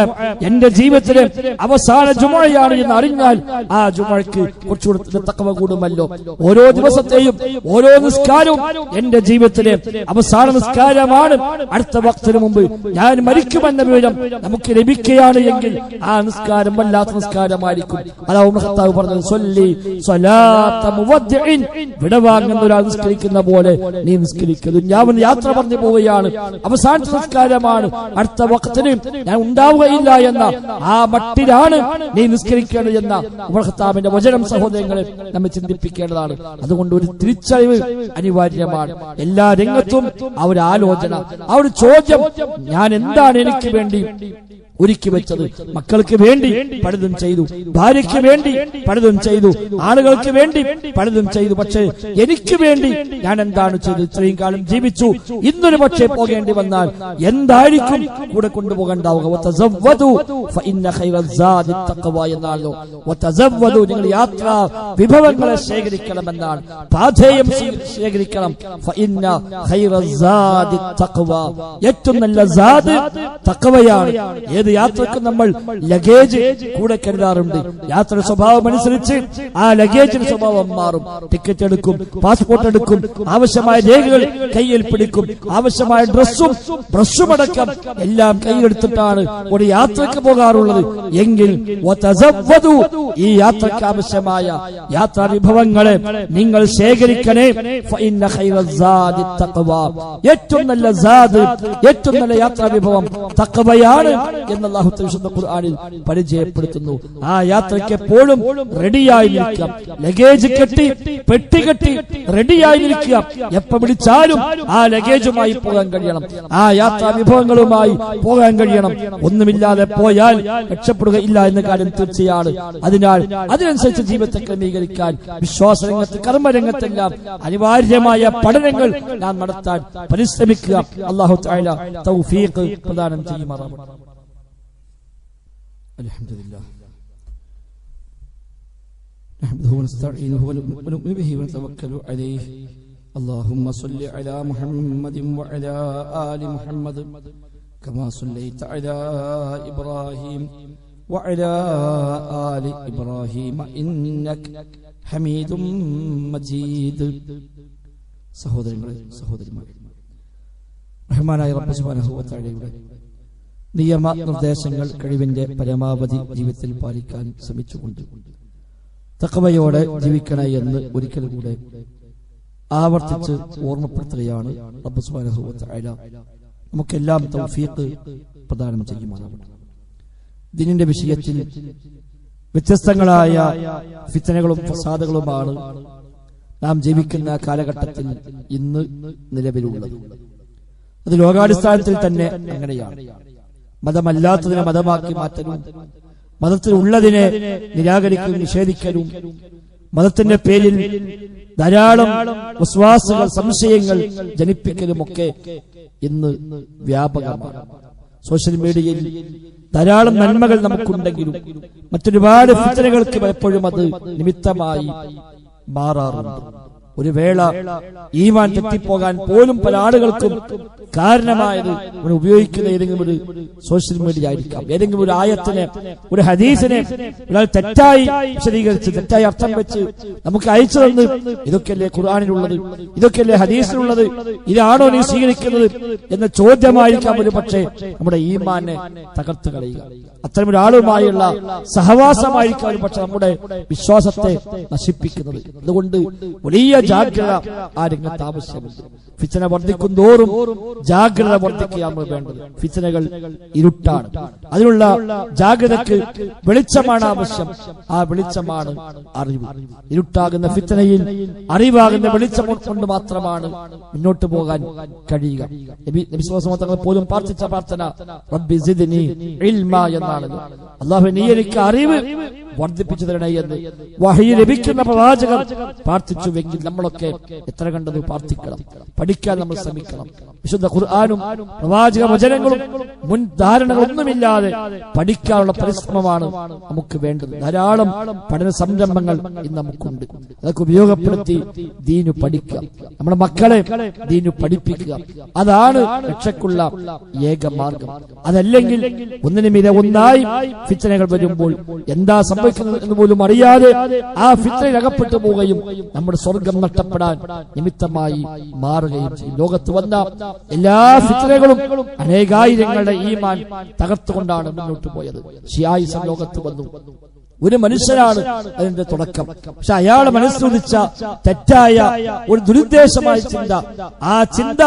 എന്റെ ജീവിതത്തിലെ അവസാന ജുമുഅയാണ് എന്ന് അറിഞ്ഞാൽ ആ ജുമുഅയ്ക്ക് കുറച്ചുകൂടെ തഖ്വ കൂടുമല്ലോ. ഓരോ ദിവസത്തെയും ഓരോ നിസ്കാരവും എന്റെ ജീവിതത്തിലെ അവസാന നിസ്കാരമാണ്. അടുത്ത വഖ്തിന് മുമ്പ് ഞാൻ മരിക്കുമെന്ന വിവരം നമുക്ക് ലഭിക്കുകയാണ് എങ്കിൽ ആ നിസ്കാരം വല്ലാത്ത നിസ്കാരമായിരിക്കും. അതാ ഉമർ ഖത്താബ് പറഞ്ഞത്, സ്വല്ലി സ്വലാത്ത മുവദ്ദിഇൻ, വിടവാങ്ങുന്ന ഒരാൾ നിസ്കരിക്കുന്ന പോലെ നീ നിസ്കരിക്കുന്നു. ഞാൻ യാത്ര പറഞ്ഞു പോവുകയാണ്, അവസാന സംസ്കാരമാണ്, അടുത്ത വഖ്തിന് ഞാൻ ഉണ്ടാവുകയില്ല എന്ന ആ മട്ടിലാണ് നീ നിസ്കരിക്കേണ്ടത് എന്ന ഉമർ ഖത്താബിന്റെ വചനം സഹോദരങ്ങളെ നമ്മെ ചിന്തിപ്പിക്കേണ്ടതാണ്. അതുകൊണ്ട് ഒരു തിരിച്ചറിവ് അനിവാര്യമാണ്. എല്ലാ രംഗത്തും ആ ഒരു ആലോചന, ആ ഒരു ചോദ്യം, ഞാൻ എന്താണ് എനിക്ക് വേണ്ടി ഒരുക്കി വെച്ചത്. മക്കൾക്ക് വേണ്ടി പലതും ചെയ്തു, ഭാര്യയ്ക്ക് വേണ്ടി പലതും ചെയ്തു, ആളുകൾക്ക് വേണ്ടി പലതും ചെയ്തു. പക്ഷേ എനിക്ക് വേണ്ടി ഞാൻ എന്താണ് ചെയ്തത്? ഇത്രയും കാലം ജീവിച്ചു, ഇന്നൊരു പക്ഷേ പോകേണ്ടി വന്നാൽ എന്തായിരിക്കും കൂടെ കൊണ്ടുപോകണ്ടാവുക? നിങ്ങൾ യാത്രാ വിഭവങ്ങളെ ശേഖരിക്കണമെന്നാണ്, പാഥേയം ശേഖരിക്കണം. ഏറ്റവും നല്ല സാദ് തഖ്വയാണ്. ഏത് യാത്രക്കും നമ്മൾ ലഗേജ് കൂടെ കരുതാറുണ്ട്. യാത്ര സ്വഭാവം അനുസരിച്ച് ആ ലഗേജിന്റെ സ്വഭാവം മാറും. ടിക്കറ്റ് എടുക്കും, പാസ്പോർട്ട് എടുക്കും, ആവശ്യമായ രേഖകൾ കയ്യിൽ പിടിക്കും, ആവശ്യമായ ഡ്രസ്സും ബ്രഷുമടക്കം എല്ലാം കൈയെടുത്തിട്ടാണ് ഒരു യാത്രക്ക് പോകാറുള്ളത്. എങ്കിൽ ഈ യാത്രക്ക് ആവശ്യമായ യാത്രാ വിഭവങ്ങളെ നിങ്ങൾ ശേഖരിക്കണേ. ഏറ്റവും നല്ല സാദ്, ഏറ്റവും നല്ല യാത്രാ വിഭവം തഖ്വയാണ് എന്ന് അല്ലാഹു വിശുദ്ധ ഖുർആനിൽ പരിചയപ്പെടുത്തുന്നു. ആ യാത്രയ്ക്ക് എപ്പോഴും റെഡിയായി നിൽക്കുക, ലഗേജ് കെട്ടി പെട്ടി കെട്ടി റെഡിയായി നിൽക്കുക. എപ്പോ വിളിച്ചാലും ആ ലഗേജുമായി പോകാൻ കഴിയണം, ആ യാത്രാ വിഭവങ്ങളുമായി പോകാൻ കഴിയണം. ഒന്നുമില്ലാതെ പോയാൽ രക്ഷപ്പെടുകയില്ല എന്ന കാര്യം തീർച്ചയാണ്. അതിനാൽ അതിനനുസരിച്ച് ജീവിതത്തെ ക്രമീകരിക്കാൻ വിശ്വാസരംഗത്ത്, കർമ്മരംഗത്തെല്ലാം അനിവാര്യമായ പഠനങ്ങൾ നാം നടത്താൻ പരിശ്രമിക്കുക. അല്ലാഹു തആല തൗഫീഖ് പ്രദാനം ചെയ്യുമാറാവട്ടെ. അൽഹംദുലില്ലാഹ് നഹ്മദുഹു വനസ്തഈനുഹു വനു'മിനു ബിഹി വനതവക്കലു അലൈഹി. اللهم صل على محمد وعلى آل محمد كما صليت على إبراهيم وعلى آل إبراهيم إنك حميد مجيد. സഹോദരന്മാരെ, റഹ്മാനായ റബ്ബ് സുബ്ഹാനഹു വ തആലയുടെ നിയമ നിർദ്ദേശങ്ങൾ കഴിവിന്റെ പരമാവധി ജീവിതത്തിൽ പാലിക്കാൻ ശ്രമിച്ചുകൊണ്ട് തഖ്വയോടെ ജീവിക്കണേ എന്ന് ഒരിക്കൽ കൂടെ ആവർത്തിച്ച് ഓർമ്മപ്പെടുത്തുകയാണ്. റബ്ബ് സുബ്ഹാനഹു വ തആല നമുക്കെല്ലാം തൗഫീഖ് പ്രദാനം ചെയ്യുമാറാവട്ടെ. ദീനിന്റെ വിഷയത്തിൽ വ്യത്യസ്തങ്ങളായ ഫിത്നകളും ഫസാദുകളുമാണ് നാം ജീവിക്കുന്ന കാലഘട്ടത്തിൽ ഇന്ന് നിലവിലുള്ളത്. അത് ലോകാടിസ്ഥാനത്തിൽ തന്നെ അങ്ങനെയാണ്. മതമല്ലാത്തതിനെ മതമാക്കി മാറ്റലും, മതത്തിലുള്ളതിനെ നിരാകരിക്കലും നിഷേധിക്കലും, മതത്തിന്റെ പേരിൽ ധാരാളം വിശ്വാസങ്ങൾ, സംശയങ്ങൾ ജനിപ്പിക്കലുമൊക്കെ ഇന്ന് വ്യാപകമാണ്. സോഷ്യൽ മീഡിയയിൽ ധാരാളം നന്മകൾ നമുക്കുണ്ടെങ്കിലും മറ്റൊരുപാട് ഫിത്നകൾക്ക് പലപ്പോഴും അത് നിമിത്തമായി മാറാറുണ്ട്. ഒരു വേള ഈമാൻ തെറ്റിപ്പോകാൻ പോലും പല ആളുകൾക്കും കാരണമായത് അവൻ ഉപയോഗിക്കുന്ന ഏതെങ്കിലും ഒരു സോഷ്യൽ മീഡിയ ആയിരിക്കാം. ഏതെങ്കിലും ഒരു ആയത്തിനെ, ഒരു ഹദീസിനെ ഒരാൾ തെറ്റായി വിശദീകരിച്ച്, തെറ്റായി അർത്ഥം വെച്ച് നമുക്ക് അയച്ചു തന്ന്, ഇതൊക്കെയല്ലേ ഖുർആനിലുള്ളത്, ഇതൊക്കെയല്ലേ ഹദീസിലുള്ളത്, ഇതാണോ നീ സ്വീകരിക്കുന്നത് എന്ന ചോദ്യമായിരിക്കാം ഒരു പക്ഷേ നമ്മുടെ ഈമാനെ തകർത്ത് കളയുക. അത്തരമൊരാളുമായുള്ള സഹവാസമായിരിക്കാം ഒരു പക്ഷെ നമ്മുടെ വിശ്വാസത്തെ നശിപ്പിക്കുന്നത്. അതുകൊണ്ട് വലിയ ജാഗ്രത ആ രംഗത്ത് ആവശ്യമുണ്ട്. ഫിത്ന വർദ്ധിക്കുന്തോറും ജാഗ്രത വർദ്ധിക്കുകയാണ് വേണ്ടത്. ഫിത്നകൾ ഇരുട്ടാണ്, അതിനുള്ള ജാഗ്രതയ്ക്ക് വെളിച്ചമാണ് ആവശ്യം. ആ വെളിച്ചമാണ് അറിവ്. ഇരുട്ടാകുന്ന ഫിത്നയിൽ അറിവാകുന്ന വെളിച്ചം കൊണ്ട് മാത്രമാണ് മുന്നോട്ട് പോകാൻ കഴിയുക. നബി സ്വല്ലല്ലാഹു അലൈഹി വസല്ലം പോലും പ്രാർത്ഥിച്ച പ്രാർത്ഥന റബ്ബി സിദ്നി ഇൽമാ എന്നാണ്. അല്ലാഹുവേ നീ എനിക്ക് അറിവ് വർദ്ധിപ്പിച്ചു തരണേ എന്ന് വഹയി ലഭിക്കുന്ന പ്രവാചകർ പ്രാർത്ഥിച്ചുവെങ്കിൽ നമ്മളൊക്കെ എത്ര കണ്ടത് പ്രാർത്ഥിക്കണം, പഠിക്കാൻ നമ്മൾ ശ്രമിക്കണം. വിശുദ്ധ ഖുർആനും പ്രവാചക വചനങ്ങളും മുൻ ധാരണകളൊന്നുമില്ലാതെ പഠിക്കാനുള്ള പരിശ്രമമാണ് നമുക്ക് വേണ്ടത്. ധാരാളം പഠന സംരംഭങ്ങൾ ഇന്ന് നമുക്കുണ്ട്. അതൊക്കെ ഉപയോഗപ്പെടുത്തി ദീനു പഠിക്കുക, നമ്മുടെ മക്കളെ ദീനു പഠിപ്പിക്കുക. അതാണ് രക്ഷയ്ക്കുള്ള ഏക മാർഗം. അതല്ലെങ്കിൽ ഒന്നിനുമില്ല ഒന്നായി ഫിത്നകൾ വരുമ്പോൾ എന്താ സംഭവിക്കുന്നത് എന്ന് പോലും അറിയാതെ ആ ഫിത്നയിൽ അകപ്പെട്ടു പോവുകയും നമ്മുടെ സ്വർഗം നഷ്ടപ്പെടാൻ നിമിത്തമായി മാറുകയും ചെയ്യും. ലോകത്ത് വന്ന എല്ലാ ഫിത്നകളും അനേകായിരങ്ങളുടെ ഈമാൻ തകർത്തുകൊണ്ടാണ് മുന്നോട്ട് പോയത്. ഷിയായിസം ലോകത്ത് വന്നു, ഒരു മനുഷ്യനാണ് അതിന്റെ തുടക്കം. പക്ഷെ അയാളെ മനസ്സുദിച്ച തെറ്റായ ഒരു ദുരുദ്ദേശമായ ചിന്ത, ആ ചിന്ത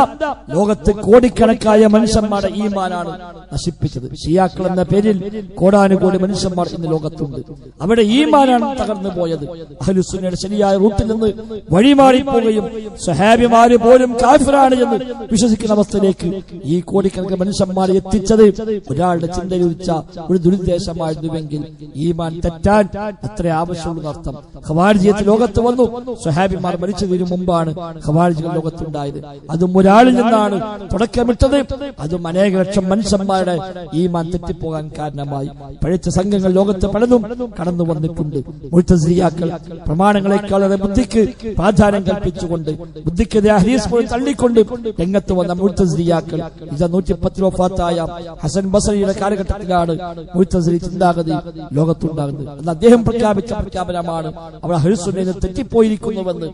ലോകത്ത് കോടിക്കണക്കായ മനുഷ്യന്മാരുടെ ഈമാനാണ് നശിപ്പിച്ചത്. ഷിയാക്കൾ എന്ന പേരിൽ കോടാനുകോടി മനുഷ്യന്മാർ ഇന്ന് ലോകത്തുണ്ട്. അവിടെ ഈമാനാണ് തകർന്നു പോയത്. അഹ്ലുസുന്നയുടെ ശരിയായ റൂട്ടിൽ നിന്ന് വഴിമാറിപ്പോവുകയും സ്വഹാബിമാര് പോലും കാഫിറാണ് എന്ന് വിശ്വസിക്കുന്ന അവസ്ഥയിലേക്ക് ഈ കോടിക്കണക്കിന് മനുഷ്യന്മാരെ എത്തിച്ചത് ഒരാളുടെ ചിന്തയുദിച്ച ഒരു ദുരുദ്ദേശമായിരുന്നുവെങ്കിൽ ഈമാൻ തെറ്റാൻ അത്ര ആവശ്യമുള്ള അർത്ഥം. ഖവാരിജിയത്ത് ലോകത്ത് വന്നു. സ്വഹാബിമാർ മരിച്ചതിനു മുമ്പാണ് ഖവാരിജികൾ ലോകത്തുണ്ടായത്. അതും ഒരാളിൽ നിന്നാണ് തുടക്കമിട്ടത്. അതും അനേക ലക്ഷം മനുഷ്യന്മാരുടെ ഈമാൻ തെറ്റിപ്പോകാൻ കാരണമായി. പഴിച്ച സംഘങ്ങൾ ലോകത്ത് പലതും കടന്നു വന്നിട്ടുണ്ട്. മുഅ്തസിലിയാക്കൾ പ്രമാണങ്ങളെക്കാളേറെ ബുദ്ധിക്ക് പ്രാധാന്യം കൽപ്പിച്ചുകൊണ്ട് ബുദ്ധിക്കെതിരെ ഹദീസ് പോലും തള്ളിക്കൊണ്ട് രംഗത്ത് വന്ന മുഅ്തസിലിയാക്കൾ 110 വഫാത്തായ ഹസൻ ബസരിയുടെ കാലഘട്ടത്തിലാണ് മുഅ്തസിലി ചിന്താഗതി ലോകത്തുണ്ടാകുന്നത്. അന്ന് അദ്ദേഹം പ്രഖ്യാപിച്ച പ്രഖ്യാപനമാണ് അവർ അഹ്ലുസുന്നയിൽ തെറ്റിപ്പോയിരിക്കുന്നുവെന്ന്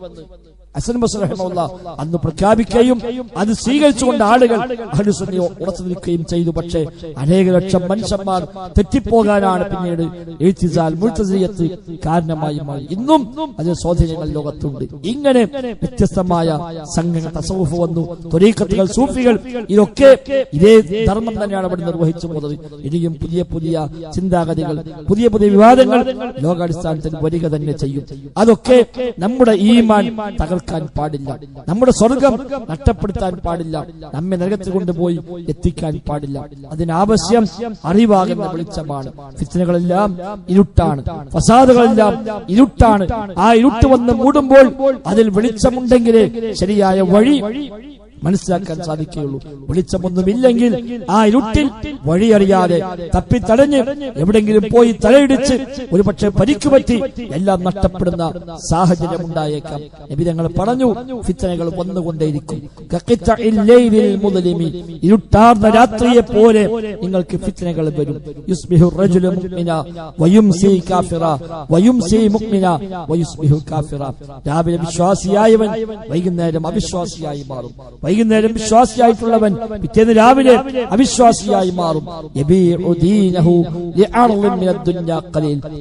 ഹസൻ ബസരി റഹിമഹുല്ലാഹ് അന്ന് പ്രഖ്യാപിക്കുകയും അത് സ്വീകരിച്ചുകൊണ്ട് ആളുകൾ അഹ്ലുസുന്നയെ ഉറച്ചു നിൽക്കുകയും ചെയ്തു. പക്ഷേ അനേക ലക്ഷം മനുഷ്യന്മാർ തെറ്റിപ്പോകാനാണ് പിന്നീട് ഇഅ്തിസാൽ മുഅ്തസിലിയത്ത് കാരണമായി മാറി. ഇന്നും അതിന്റെ സ്വാധീനങ്ങൾ ലോകത്തുണ്ട്. ഇങ്ങനെ വ്യത്യസ്തമായ സംഘങ്ങൾ, തസവുഫ് വന്നു, ത്വരീഖത്തുകൾ, സൂഫികൾ, ഇതൊക്കെ ഇതേ ധർമ്മം തന്നെയാണ് അവിടെ നിർവഹിച്ചു പോകുന്നത്. ഇനിയും പുതിയ പുതിയ ചിന്താഗതികൾ, പുതിയ പുതിയ വിവാദങ്ങൾ ലോകാടിസ്ഥാനത്തിൽ വരിക തന്നെ ചെയ്യും. അതൊക്കെ നമ്മുടെ ഈമാൻ തകർക്കാൻ പാടില്ല, നമ്മുടെ സ്വർഗം നഷ്ടപ്പെടുത്താൻ പാടില്ല, നമ്മെ നരകത്തിൽ കൊണ്ടുപോയി എത്തിക്കാൻ പാടില്ല. അതിനാവശ്യം അറിവാകുന്ന വെളിച്ചമാണ്. ഫിത്നകളെല്ലാം ഇരുട്ടാണ്, ഫസാദുകളെല്ലാം ഇരുട്ടാണ്. ആ ഇരുട്ട് വന്ന് മൂടുമ്പോൾ അതിൽ വെളിച്ചമുണ്ടെങ്കിലേ ശരിയായ വഴി മനസ്സിലാക്കാൻ സാധിക്കുകയുള്ളൂ. വെളിച്ചമൊന്നുമില്ലെങ്കിൽ ആ ഇരുട്ടിൽ വഴിയറിയാതെ തപ്പിത്തടഞ്ഞ് എവിടെങ്കിലും പോയി തലയിടിച്ച് ഒരുപക്ഷെ പരിക്കുപറ്റി എല്ലാം നഷ്ടപ്പെടുന്ന സാഹചര്യം ഉണ്ടായേക്കാം. നബി തങ്ങൾ പറഞ്ഞു, ഫിത്നകൾ വന്നുകൊണ്ടേയിരിക്കും. ഇരുട്ടാർന്ന രാത്രിയെ പോലെ നിങ്ങൾക്ക് ഫിത്നകൾ വരും. യുസ്ബിഹു റജുലു മുഅ്മിന വയുംസി കാഫിറ വയുംസി മുഅ്മിന വയുസ്ബിഹു കാഫിറ. രാവിലെ വിശ്വാസിയായവൻ വൈകുന്നേരം അവിശ്വാസിയായി മാറും. വൈകുന്നേരം വിശ്വാസിയായിട്ടുള്ളവൻ പിറ്റേന്ന് രാവിലെ അവിശ്വാസിയായി മാറും.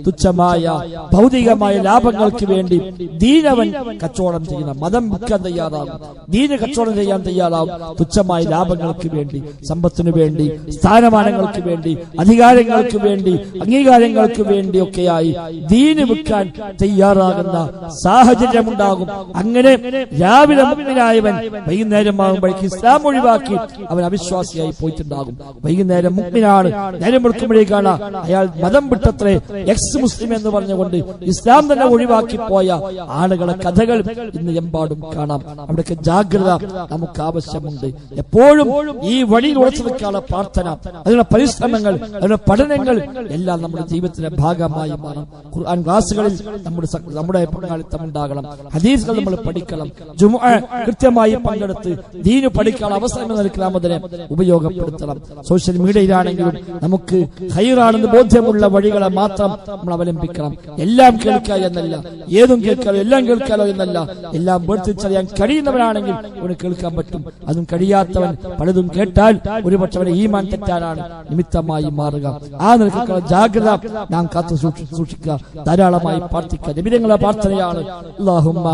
തുച്ഛമായ ഭൗതികമായ ലാഭങ്ങൾക്ക് വേണ്ടി ദീനവൻ കച്ചവടം ചെയ്യുന്ന, മതം വിൽക്കാൻ തയ്യാറാകും, ദീന കച്ചവടം ചെയ്യാൻ തയ്യാറാകും. തുച്ഛമായ ലാഭങ്ങൾക്ക് വേണ്ടി, സമ്പത്തിനു വേണ്ടി, സ്ഥാനമാനങ്ങൾക്ക് വേണ്ടി, അധികാരങ്ങൾക്ക് വേണ്ടി, അംഗീകാരങ്ങൾക്ക് വേണ്ടിയൊക്കെയായി ദീന് വിൽക്കാൻ തയ്യാറാകുന്ന സാഹചര്യമുണ്ടാകും. അങ്ങനെ രാവിലെ മുഅ്മിനായവൻ വൈകുന്നേരം ആകുമ്പോഴേക്ക് ഇസ്ലാം ഒഴിവാക്കി അവൻ അവിശ്വാസിയായി പോയിട്ടുണ്ടാകും. വൈകുന്നേരം മുഅ്മിനാണ്, നേരം വെളുക്കുമ്പോഴേക്കാണ് അയാൾ മതം വിട്ടത്രേ, എക്സ് മുസ്ലിം എന്ന് പറഞ്ഞുകൊണ്ട് ഇസ്ലാം തന്നെ ഒഴിവാക്കി പോയ ആളുകളെ കഥകൾ ഇന്ന് എമ്പാടും കാണാം. അവിടേക്ക് ജാഗ്രത നമുക്ക് ആവശ്യമുണ്ട്. എപ്പോഴും ഈ വഴിയിൽ ഉറച്ചു നിൽക്കാനുള്ള പ്രാർത്ഥന, അതിനുള്ള പരിശ്രമങ്ങൾ, അതിനുള്ള പഠനങ്ങൾ എല്ലാം നമ്മുടെ ജീവിതത്തിന്റെ ഭാഗമായി മാറണം. ഖുർആൻ ക്ലാസുകളിൽ നമ്മുടെ പങ്കാളിത്തം ഉണ്ടാകണം. ഹദീസുകൾ നമ്മൾ പഠിക്കണം. ജുമുഅ കൃത്യമായി പങ്കെടുത്ത് ദീന് പഠിക്കാൻ അവസരം നൽകണം, അതിനെ ഉപയോഗപ്പെടുത്തണം. സോഷ്യൽ മീഡിയയിലാണെങ്കിലും നമുക്ക് ഖൈറാണെന്ന് ബോധ്യമുള്ള വഴികളെ മാത്രം നമ്മൾ അവലംബിക്കണം. എല്ലാം കേൾക്കുക എന്നല്ല, ഏതും കേൾക്കാലോ എല്ലാം കേൾക്കാലോ എന്നല്ല, എല്ലാം വേർതിരിച്ചറിയാൻ കഴിയുന്നവനാണെങ്കിൽ അവന് കേൾക്കാൻ പറ്റും. അതും കഴിയാത്തവൻ പലതും കേട്ടാൽ ഒരുപക്ഷെ അവനെ ഈമാൻ തെറ്റാനാണ് നിമിത്തമായി മാറുക. ആ നിലക്കുള്ള ജാഗ്രത നാം കാത്തു സൂക്ഷിക്കുക, ധാരാളമായി പ്രാർത്ഥിക്കുക. നബിയുടെ പ്രാർത്ഥനയാണ്, അല്ലാഹുമ്മ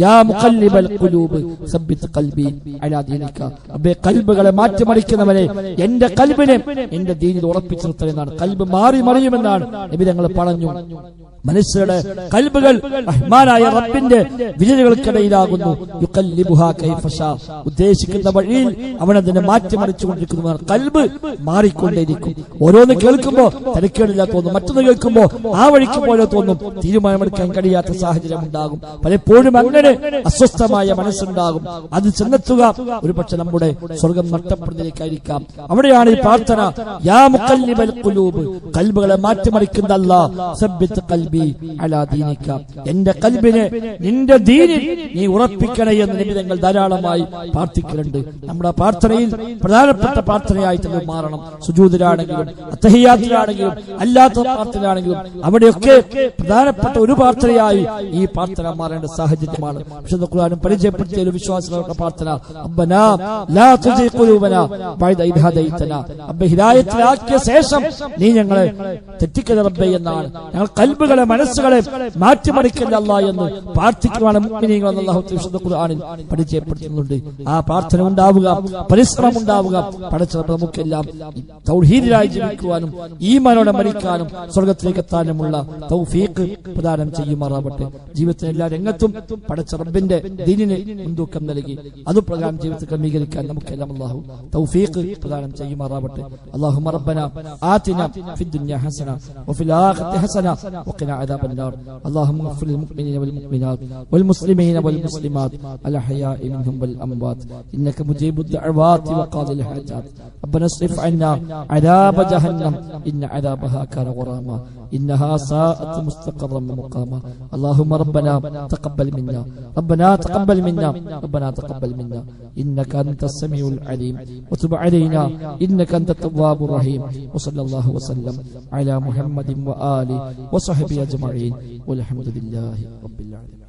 യാ മുഖല്ലിബൽ ഖുലൂബ് സബ്ബിത് ഖൽബി അലാ ദീനിക. അബ്ബേ, കൽബുകളെ മാറ്റിമറിക്കുന്നവനെ എന്റെ കൽബിനെ എന്റെ ദീനിൽ ഉറപ്പിച്ചു നിർത്തണമെന്നാണ്. കൽബ് മാറി മറിയുമെന്നാണ് നബി തങ്ങൾ പറഞ്ഞു. മനുഷ്യരുടെ കൽബുകൾ റഹ്മാനായ റബ്ബിന്റെ വിരലുകൾക്കിടയിലാകുന്നു. യുഖല്ലിബുഹാ കൈഫശാ. ഉദ്ദേശിക്കുന്ന വഴിയിൽ അവൻ അതിനെ മാറ്റിമറിച്ചുകൊണ്ടിരിക്കുന്നതാണ്. കൽബ് മാറിക്കൊണ്ടേയിരിക്കും. ഓരോന്ന് കേൾക്കുമ്പോ തിരക്കേടില്ല തോന്നും, മറ്റൊന്ന് കേൾക്കുമ്പോ ആ വഴിക്ക് പോലെ തോന്നും. തീരുമാനമെടുക്കാൻ കഴിയാത്ത സാഹചര്യം ഉണ്ടാകും. പലപ്പോഴും അങ്ങനെ അസ്വസ്ഥമായ മനസ്സുണ്ടാകും. അത് ചെന്നെത്തുക ഒരുപക്ഷെ നമ്മുടെ സ്വർഗം നഷ്ടപ്പെടുന്നതിലേക്കായിരിക്കാം. അവിടെയാണ് ഈ പ്രാർത്ഥന, യാ മുഖല്ലിബൽ ഖുലൂബ്, കൽബുകളെ മാറ്റിമറിക്കുന്ന അല്ലാഹ്, സബ്ബിത് ഖൽബി അലാ ദീനിക, എന്റെ കൽബിനെ നിന്റെ ദീനിൽ നീ ഉറപ്പിക്കണേ എന്ന് നബി തങ്ങൾ ധാരാളമായി പ്രാർത്ഥിക്കലുണ്ട്. നമ്മുടെ പ്രാർത്ഥനയിൽ പ്രധാനപ്പെട്ട പ്രാർത്ഥനയായിട്ട് മാറണം. സുജൂദിലാണെങ്കിലും അത്തഹിയ്യാത്തിലാണെങ്കിലും അല്ലാത്ത പ്രാർത്ഥനയാണെങ്കിലും അവിടെയൊക്കെ പ്രധാനപ്പെട്ട ഒരു പ്രാർത്ഥനയായി ഈ പ്രാർത്ഥന മാറേണ്ട സാഹചര്യമാണ്. വിശുദ്ധ ഖുർആനും പരിചയപ്പെടുത്തിയ ഒരു വിശ്വാസികളുടെ പ്രാർത്ഥന, റബ്ബനാ ലാ തുസിഗ് ഖുലൂബനാ ബഅദ ഇദ് ഹദൈതനാ, റബ്ബേ ഹിദായത്തിലാക്കിയ ശേഷം നീ ഞങ്ങളെ തെറ്റിക്കരുത് റബ്ബേ എന്നാണ്. ഞങ്ങൾ കൽബുകളെ കൽബുകളെ, മനസ്സുകളെ മാറ്റിമറിക്കല്ല അല്ലാഹ് എന്ന് പ്രാർത്ഥിക്കുവാണ് മുഅ്മിനീങ്ങൾ അല്ലാഹു വിശുദ്ധ ഖുർആനിൽ പരിചയപ്പെടുത്തുന്നുണ്ട്. ആ പ്രാർത്ഥന ഉണ്ടാവുക, പരിശ്രമം ഉണ്ടാവുക. പടച്ച നമുക്കെല്ലാം തൗഹീദിലായി ജീവിക്കുവാനും ഈമാനോടെ മരിക്കാനും സ്വർഗത്തിലേക്ക് എത്താനുമുള്ള തൗഫീഖ് പ്രദാനം ചെയ്യുമാറാവട്ടെ. ജീവിതത്തിലെ എല്ലാ രംഗത്തും പടച്ച റബ്ബിന്റെ ദീനിന് മുൻതൂക്കം നൽകി അതുപ്രകാരം ജീവിതത്തെ ക്രമീകരിക്കാൻ നമുക്കെല്ലാം അല്ലാഹു തൗഫീഖ് പ്രദാനം ചെയ്യുമാറാവട്ടെ. അല്ലാഹുമ്മ റബ്ബനാ ആതിനാ ഫിദ് ദുനിയാ ഹസന വഫിൽ ആഖിറതി ഹസന വഖിനാ അദാബന്നാർ. അല്ലാഹുമ്മ ഗ്ഫിർ ലിൽ മുഅ്മിനീന വൽ മുഅ്മിനാത്ത് വൽ മുസ്ലിമീന വൽ മുസ്ലിമാത്ത് അൽ അഹ്യാഇ മിൻഹും വൽ അംവാത്ത് ഇന്നക മുജീബുദ് ദഅവാതി വഖാദിൽ ഹാജാത്ത്. ربنا اصرف عنا عذاب جهنم إن عذابها كان غراما إنها ساءت مستقرا ومقاما. اللهم ربنا تقبل منا، ربنا تقبل منا، ربنا تقبل منا إنك أنت السميع العليم وتب علينا إنك أنت التواب الرحيم. وصلى الله وسلم على محمد وآله وصحبه أجمعين والحمد لله رب العالمين.